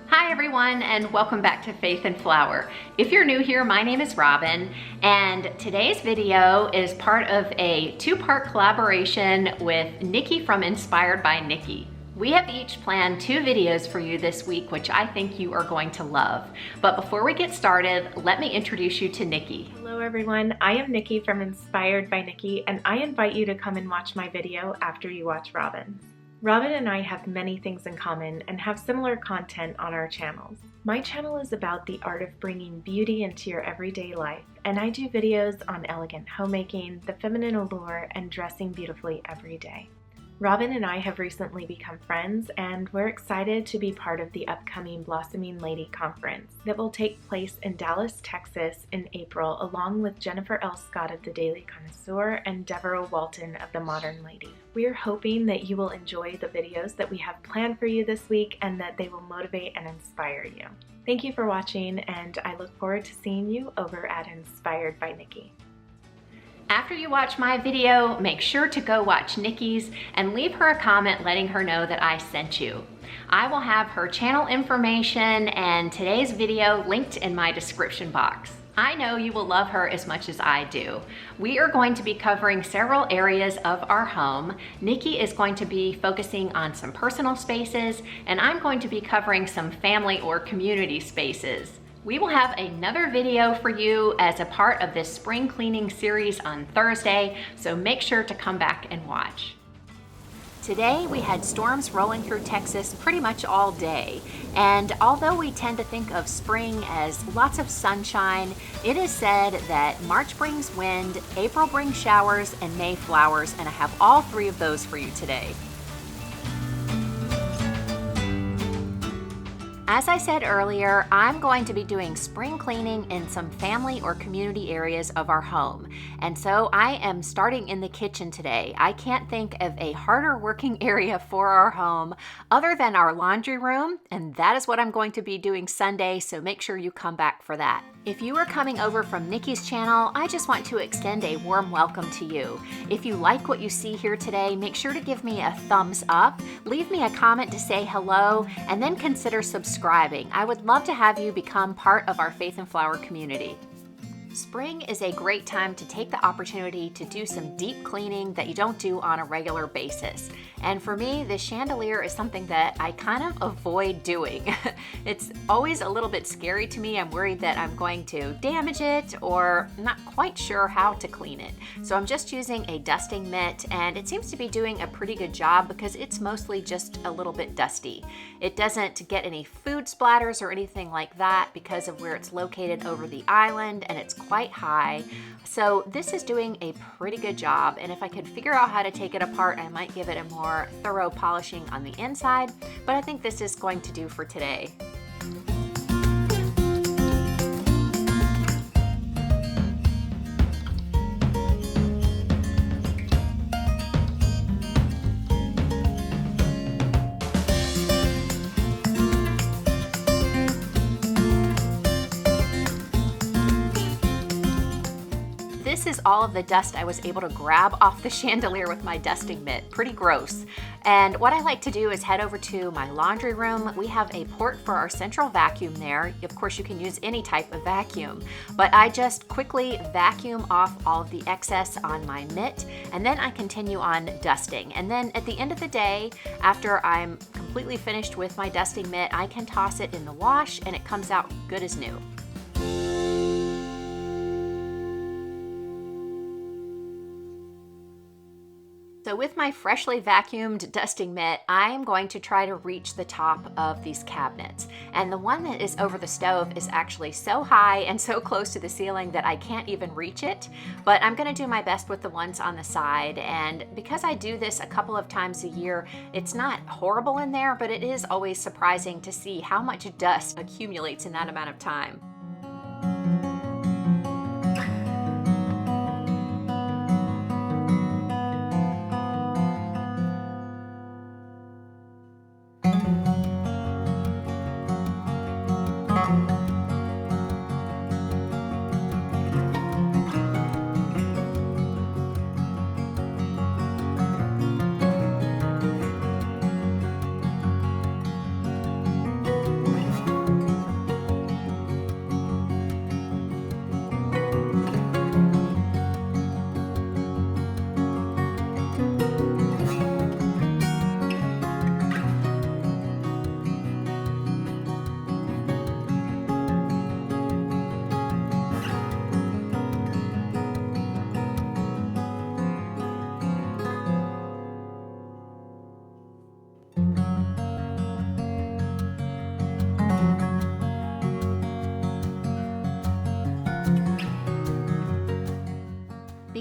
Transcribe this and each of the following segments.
Hi everyone, and welcome back to Faith and Flour. If you're new here, my name is Robin, and today's video is part of a two-part collaboration with Nikki from Inspired by Nikki. We have each planned 2 videos for you this week, which I think you are going to love. But before we get started, let me introduce you to Nikki. Hello everyone, I am Nikki from Inspired by Nikki, and I invite you to come and watch my video after you watch Robin's. Robin and I have many things in common and have similar content on our channels. My channel is about the art of bringing beauty into your everyday life, and I do videos on elegant homemaking, the feminine allure, and dressing beautifully every day. Robin and I have recently become friends, and we're excited to be part of the upcoming Blossoming Lady Conference that will take place in Dallas, Texas in April, along with Jennifer L. Scott of the Daily Connoisseur and Deborah Walton of the Modern Lady. We're hoping that you will enjoy the videos that we have planned for you this week and that they will motivate and inspire you. Thank you for watching, and I look forward to seeing you over at Inspired by Nikki. After you watch my video, make sure to go watch Nikki's and leave her a comment letting her know that I sent you. I will have her channel information and today's video linked in my description box. I know you will love her as much as I do. We are going to be covering several areas of our home. Nikki is going to be focusing on some personal spaces, and I'm going to be covering some family or community spaces. We will have another video for you as a part of this spring cleaning series on Thursday, so make sure to come back and watch. Today we had storms rolling through Texas pretty much all day, and although we tend to think of spring as lots of sunshine, it is said that March brings wind, April brings showers, and May flowers, and I have all 3 of those for you today. As I said earlier, I'm going to be doing spring cleaning in some family or community areas of our home. And so I am starting in the kitchen today. I can't think of a harder working area for our home other than our laundry room, and that is what I'm going to be doing Sunday, so make sure you come back for that. If you are coming over from Nikki's channel, I just want to extend a warm welcome to you. If you like what you see here today, make sure to give me a thumbs up, leave me a comment to say hello, and then consider subscribing. I would love to have you become part of our Faith and Flour community. Spring is a great time to take the opportunity to do some deep cleaning that you don't do on a regular basis. And for me, the chandelier is something that I kind of avoid doing. It's always a little bit scary to me. I'm worried that I'm going to damage it or not quite sure how to clean it. So I'm just using a dusting mitt, and it seems to be doing a pretty good job because it's mostly just a little bit dusty. It doesn't get any food splatters or anything like that because of where it's located over the island, and it's quite high. So this is doing a pretty good job, and if I could figure out how to take it apart, I might give it a more thorough polishing on the inside, but I think this is going to do for today. This is all of the dust I was able to grab off the chandelier with my dusting mitt. Pretty gross. And what I like to do is head over to my laundry room. We have a port for our central vacuum there. Of course, you can use any type of vacuum, but I just quickly vacuum off all of the excess on my mitt, and then I continue on dusting. And then at the end of the day, after I'm completely finished with my dusting mitt, I can toss it in the wash and it comes out good as new. So with my freshly vacuumed dusting mitt, I am going to try to reach the top of these cabinets. And the one that is over the stove is actually so high and so close to the ceiling that I can't even reach it. But I'm gonna do my best with the ones on the side. And because I do this a couple of times a year, it's not horrible in there, but it is always surprising to see how much dust accumulates in that amount of time.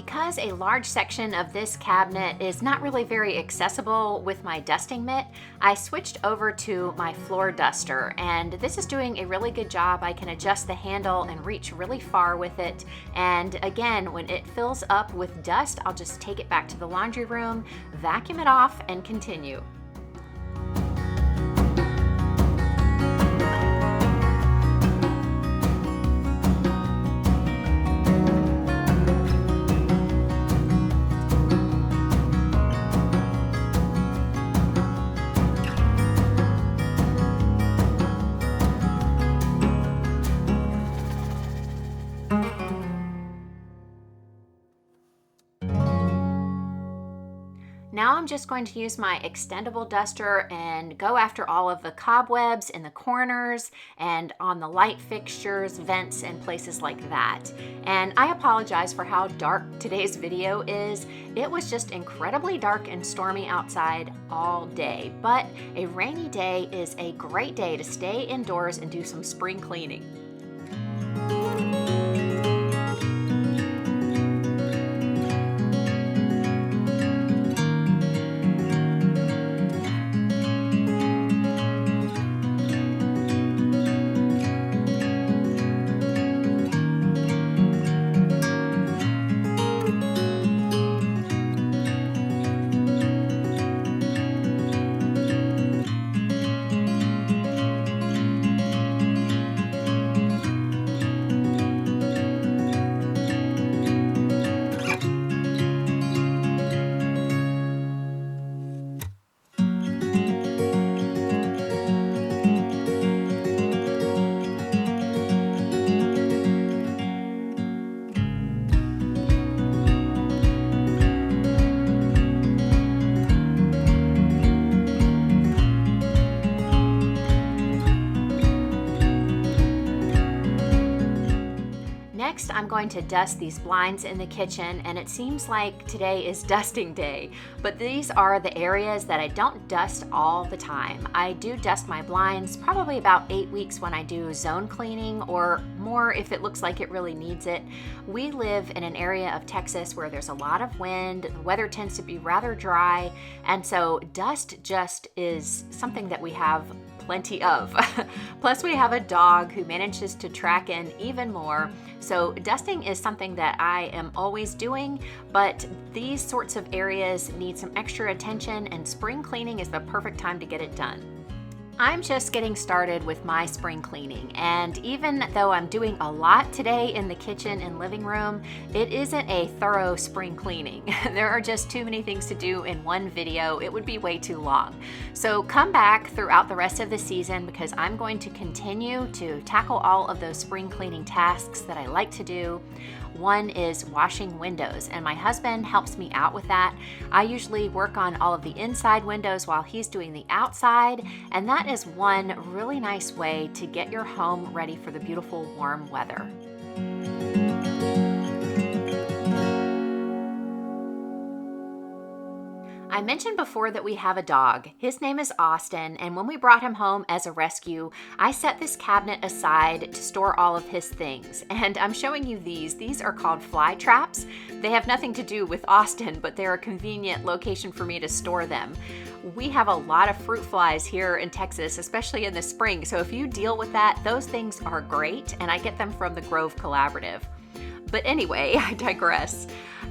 Because a large section of this cabinet is not really very accessible with my dusting mitt, I switched over to my floor duster, and this is doing a really good job. I can adjust the handle and reach really far with it. And again, when it fills up with dust, I'll just take it back to the laundry room, vacuum it off, and continue. Now I'm just going to use my extendable duster and go after all of the cobwebs in the corners and on the light fixtures, vents, and places like that. And I apologize for how dark today's video is. It was just incredibly dark and stormy outside all day, but a rainy day is a great day to stay indoors and do some spring cleaning. Next, I'm going to dust these blinds in the kitchen, and it seems like today is dusting day, but these are the areas that I don't dust all the time. I do dust my blinds probably about 8 weeks when I do zone cleaning, or more if it looks like it really needs it. We live in an area of Texas where there's a lot of wind, the weather tends to be rather dry, and so dust just is something that we have plenty of. Plus we have a dog who manages to track in even more. So dusting is something that I am always doing, but these sorts of areas need some extra attention, and spring cleaning is the perfect time to get it done. I'm just getting started with my spring cleaning, and even though I'm doing a lot today in the kitchen and living room, it isn't a thorough spring cleaning. There are just too many things to do in one video. It would be way too long. So come back throughout the rest of the season, because I'm going to continue to tackle all of those spring cleaning tasks that I like to do. One is washing windows, and my husband helps me out with that. I usually work on all of the inside windows while he's doing the outside, and that is one really nice way to get your home ready for the beautiful warm weather. I mentioned before that we have a dog. His name is Austin, and when we brought him home as a rescue, I set this cabinet aside to store all of his things. And I'm showing you these. These are called fly traps. They have nothing to do with Austin, but they're a convenient location for me to store them. We have a lot of fruit flies here in Texas, especially in the spring. So if you deal with that, those things are great, and I get them from the Grove Collaborative. But anyway, I digress.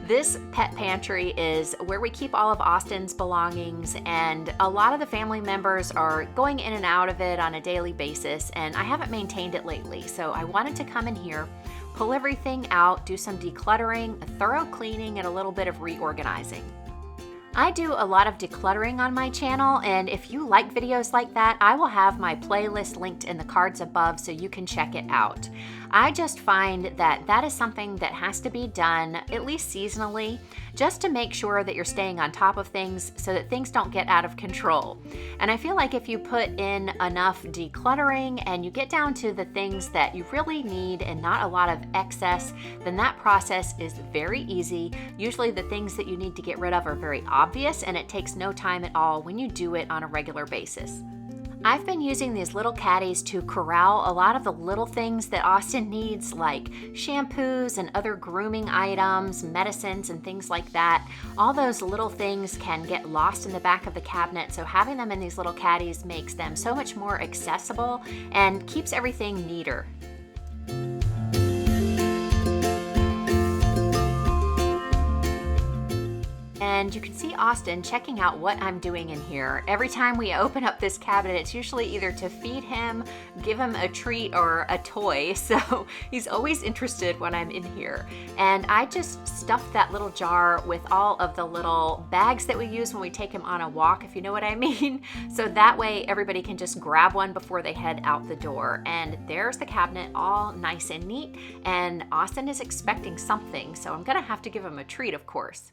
This pet pantry is where we keep all of Austin's belongings, and a lot of the family members are going in and out of it on a daily basis, and I haven't maintained it lately. So I wanted to come in here, pull everything out, do some decluttering, a thorough cleaning, and a little bit of reorganizing. I do a lot of decluttering on my channel, and if you like videos like that, I will have my playlist linked in the cards above so you can check it out. I just find that that is something that has to be done at least seasonally, just to make sure that you're staying on top of things so that things don't get out of control. And I feel like if you put in enough decluttering and you get down to the things that you really need and not a lot of excess, then that process is very easy. Usually the things that you need to get rid of are very obvious, and it takes no time at all when you do it on a regular basis. I've been using these little caddies to corral a lot of the little things that Austin needs, like shampoos and other grooming items, medicines, and things like that. All those little things can get lost in the back of the cabinet, so having them in these little caddies makes them so much more accessible and keeps everything neater. And you can see Austin checking out what I'm doing in here. Every time we open up this cabinet, it's usually either to feed him, give him a treat, or a toy. So he's always interested when I'm in here. And I just stuffed that little jar with all of the little bags that we use when we take him on a walk, if you know what I mean. So that way everybody can just grab one before they head out the door. And there's the cabinet all nice and neat. And Austin is expecting something, so I'm gonna have to give him a treat, of course.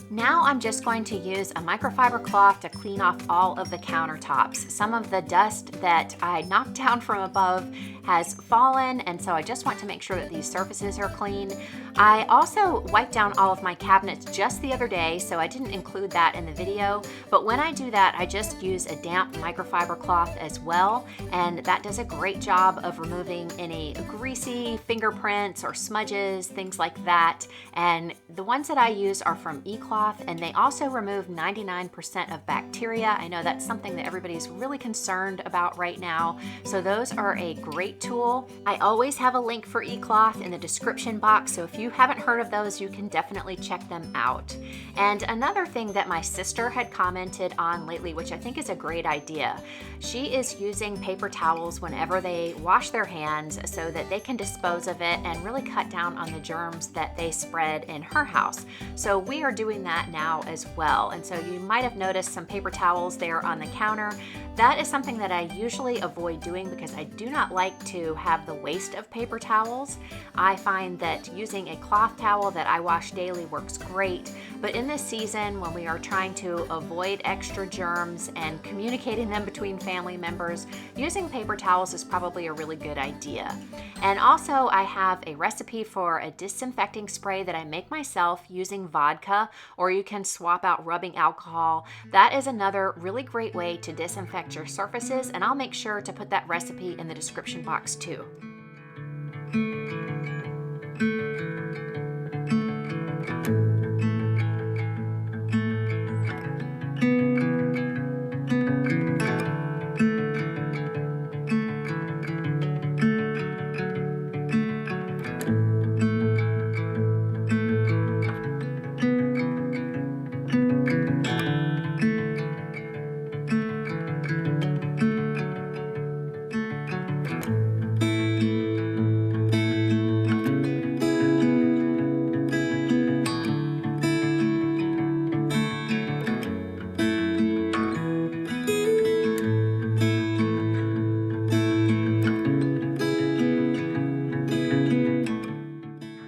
Now I'm just going to use a microfiber cloth to clean off all of the countertops. Some of the dust that I knocked down from above has fallen, and so I just want to make sure that these surfaces are clean. I also wiped down all of my cabinets just the other day, so I didn't include that in the video, but when I do that, I just use a damp microfiber cloth as well, and that does a great job of removing any greasy fingerprints or smudges, things like that. And the ones that I use are from eCloth, and they also remove 99% of bacteria. I know that's something that everybody's really concerned about right now, so those are a great tool. I always have a link for eCloth in the description box, so if you haven't heard of those, you can definitely check them out. And another thing that my sister had commented on lately, which I think is a great idea, she is using paper towels whenever they wash their hands so that they can dispose of it and really cut down on the germs that they spread in her house. So we are doing that now as well. And so you might have noticed some paper towels there on the counter. That is something that I usually avoid doing because I do not like to have the waste of paper towels. I find that using a cloth towel that I wash daily works great, but in this season when we are trying to avoid extra germs and communicating them between family members, using paper towels is probably a really good idea. And also I have a recipe for a disinfecting spray that I make myself using vodka, or you can swap out rubbing alcohol. That is another really great way to disinfect your surfaces, and I'll make sure to put that recipe in the description box too.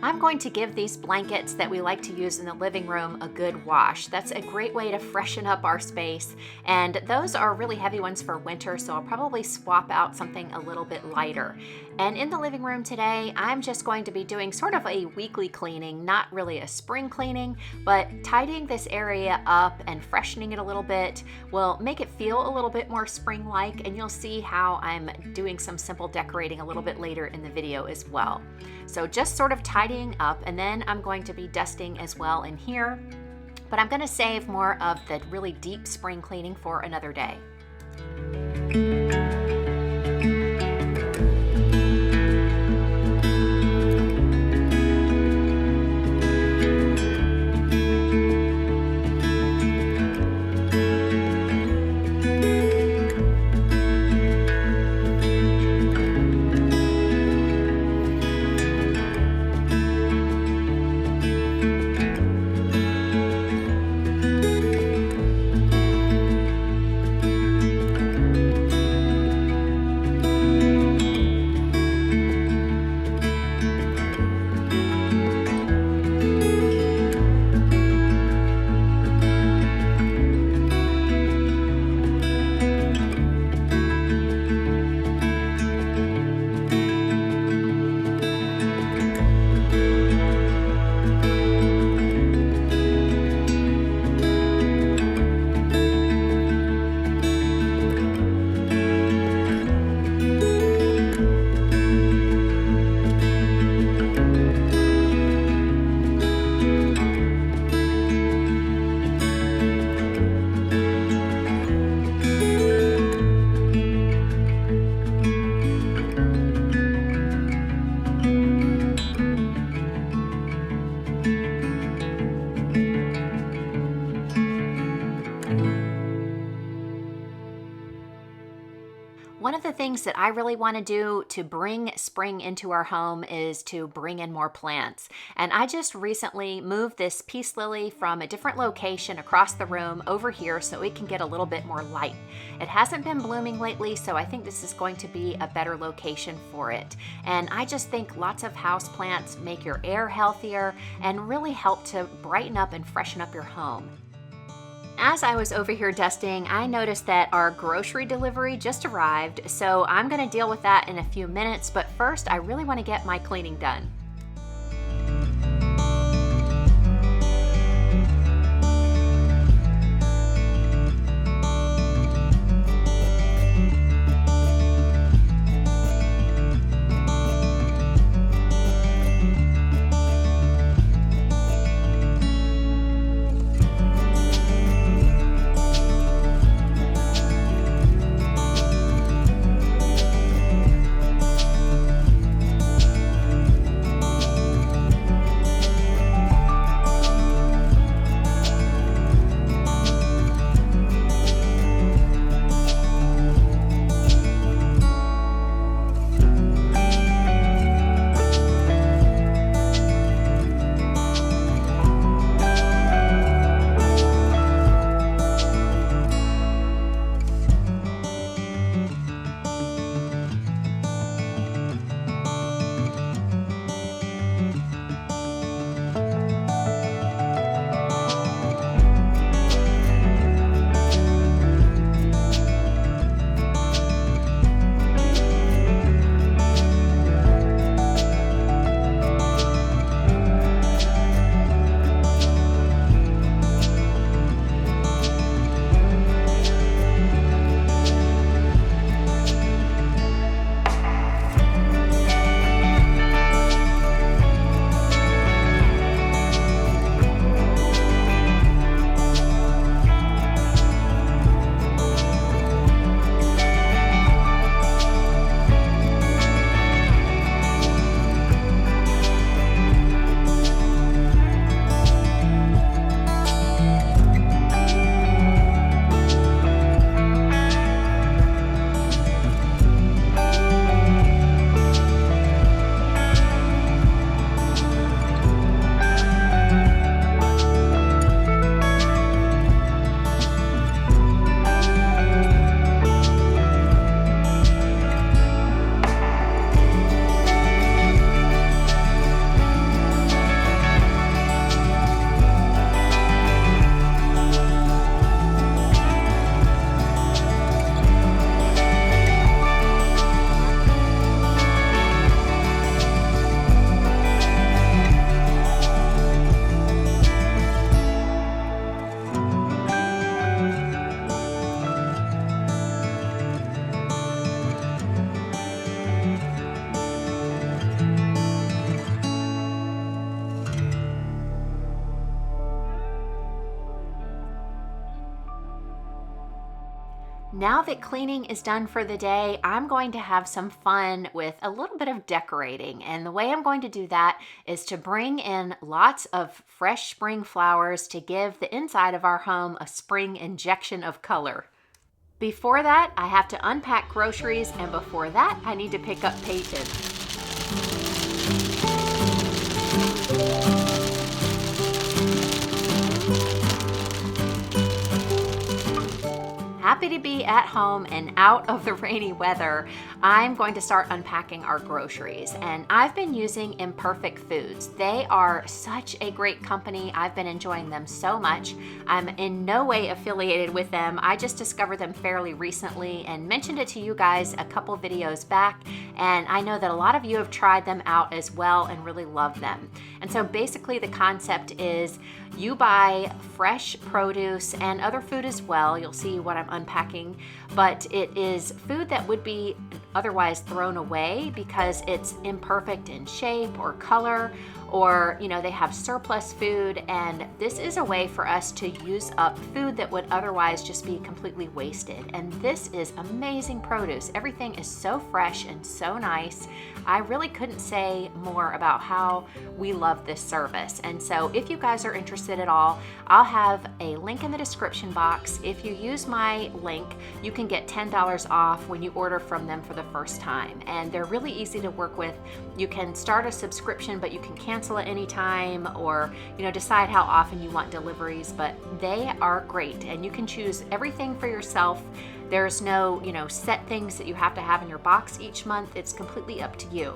I'm going to give these blankets that we like to use in the living room a good wash. That's a great way to freshen up our space, and those are really heavy ones for winter, so I'll probably swap out something a little bit lighter. And in the living room today, I'm just going to be doing sort of a weekly cleaning, not really a spring cleaning, but tidying this area up and freshening it a little bit will make it feel a little bit more spring-like, and you'll see how I'm doing some simple decorating a little bit later in the video as well. So just sort of tidying up, and then I'm going to be dusting as well in here, but I'm going to save more of the really deep spring cleaning for another day. One of the things that I really want to do to bring spring into our home is to bring in more plants. And I just recently moved this peace lily from a different location across the room over here so it can get a little bit more light. It hasn't been blooming lately, so I think this is going to be a better location for it. And I just think lots of house plants make your air healthier and really help to brighten up and freshen up your home. As I was over here dusting, I noticed that our grocery delivery just arrived, so I'm going to deal with that in a few minutes, but first I really want to get my cleaning done. Now that cleaning is done for the day, I'm going to have some fun with a little bit of decorating. And the way I'm going to do that is to bring in lots of fresh spring flowers to give the inside of our home a spring injection of color. Before that, I have to unpack groceries, and before that, I need to pick up Peyton. Happy to be at home and out of the rainy weather. I'm going to start unpacking our groceries, and I've been using Imperfect Foods. They are such a great company. I've been enjoying them so much. I'm in no way affiliated with them. I just discovered them fairly recently and mentioned it to you guys a couple videos back, and I know that a lot of you have tried them out as well and really love them. And so basically the concept is you buy fresh produce and other food as well. You'll see what I'm unpacking, but it is food that would be otherwise thrown away because it's imperfect in shape or color, or they have surplus food, and this is a way for us to use up food that would otherwise just be completely wasted. And this is amazing produce. Everything is so fresh and so nice. I really couldn't say more about how we love this service. And so if you guys are interested at all, I'll have a link in the description box. If you use my link, you can get $10 off when you order from them for the first time. And they're really easy to work with. You can start a subscription, but you can cancel at any time, or decide how often you want deliveries. But they are great, and you can choose everything for yourself. There's no set things that you have to have in your box each month. It's completely up to you.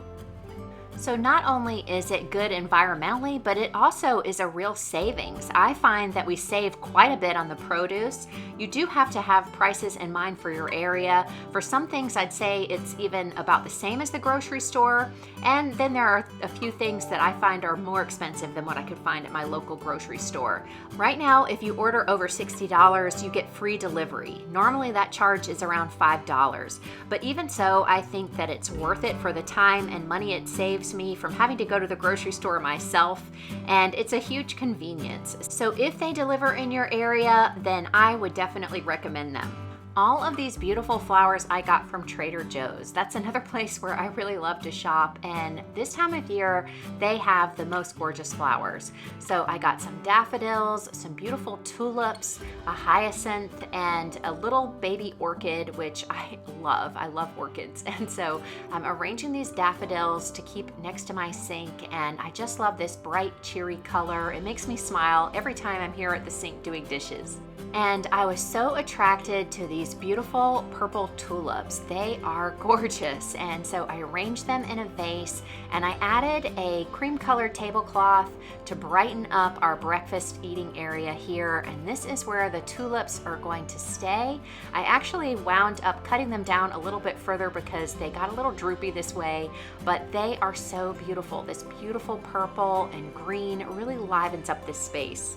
So not only is it good environmentally, but it also is a real savings. I find that we save quite a bit on the produce. You do have to have prices in mind for your area. For some things, I'd say it's even about the same as the grocery store. And then there are a few things that I find are more expensive than what I could find at my local grocery store. Right now, if you order over $60, you get free delivery. Normally that charge is around $5. But even so, I think that it's worth it for the time and money it saves me from having to go to the grocery store myself, and it's a huge convenience. So if they deliver in your area, then I would definitely recommend them. All of these beautiful flowers I got from Trader Joe's. That's another place where I really love to shop, and this time of year they have the most gorgeous flowers. So I got some daffodils, some beautiful tulips, a hyacinth, and a little baby orchid, which I love. I love orchids, and so I'm arranging these daffodils to keep next to my sink, and I just love this bright, cheery color. It makes me smile every time I'm here at the sink doing dishes. And I was so attracted to these beautiful purple tulips. They are gorgeous, and so I arranged them in a vase, and I added a cream-colored tablecloth to brighten up our breakfast eating area here, and this is where the tulips are going to stay. I actually wound up cutting them down a little bit further because they got a little droopy this way, but they are so beautiful. This beautiful purple and green really livens up this space.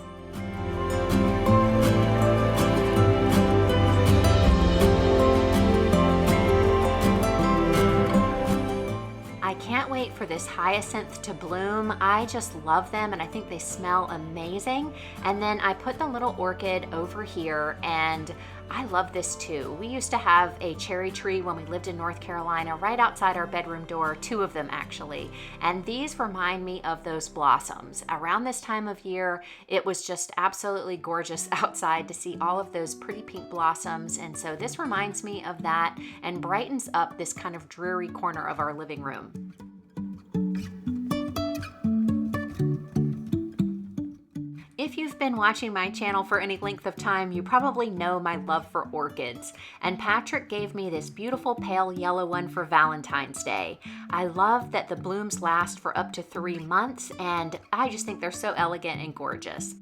I can't wait for this hyacinth to bloom. I just love them, and I think they smell amazing. And then I put the little orchid over here, and I love this too. We used to have a cherry tree when we lived in North Carolina right outside our bedroom door, 2 of them actually. And these remind me of those blossoms. Around this time of year, it was just absolutely gorgeous outside to see all of those pretty pink blossoms. And so this reminds me of that and brightens up this kind of dreary corner of our living room. If you've been watching my channel for any length of time, you probably know my love for orchids. And Patrick gave me this beautiful pale yellow one for Valentine's Day. I love that the blooms last for up to 3 months, and I just think they're so elegant and gorgeous.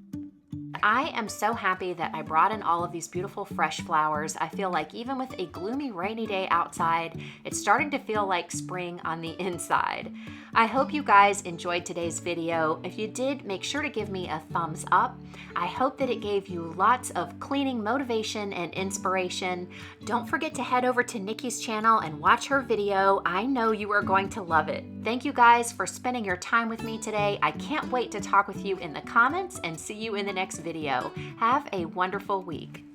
I am so happy that I brought in all of these beautiful fresh flowers. I feel like even with a gloomy rainy day outside, it's starting to feel like spring on the inside. I hope you guys enjoyed today's video. If you did, make sure to give me a thumbs up. I hope that it gave you lots of cleaning motivation and inspiration. Don't forget to head over to Nikki's channel and watch her video. I know you are going to love it. Thank you guys for spending your time with me today. I can't wait to talk with you in the comments and see you in the next video. Have a wonderful week.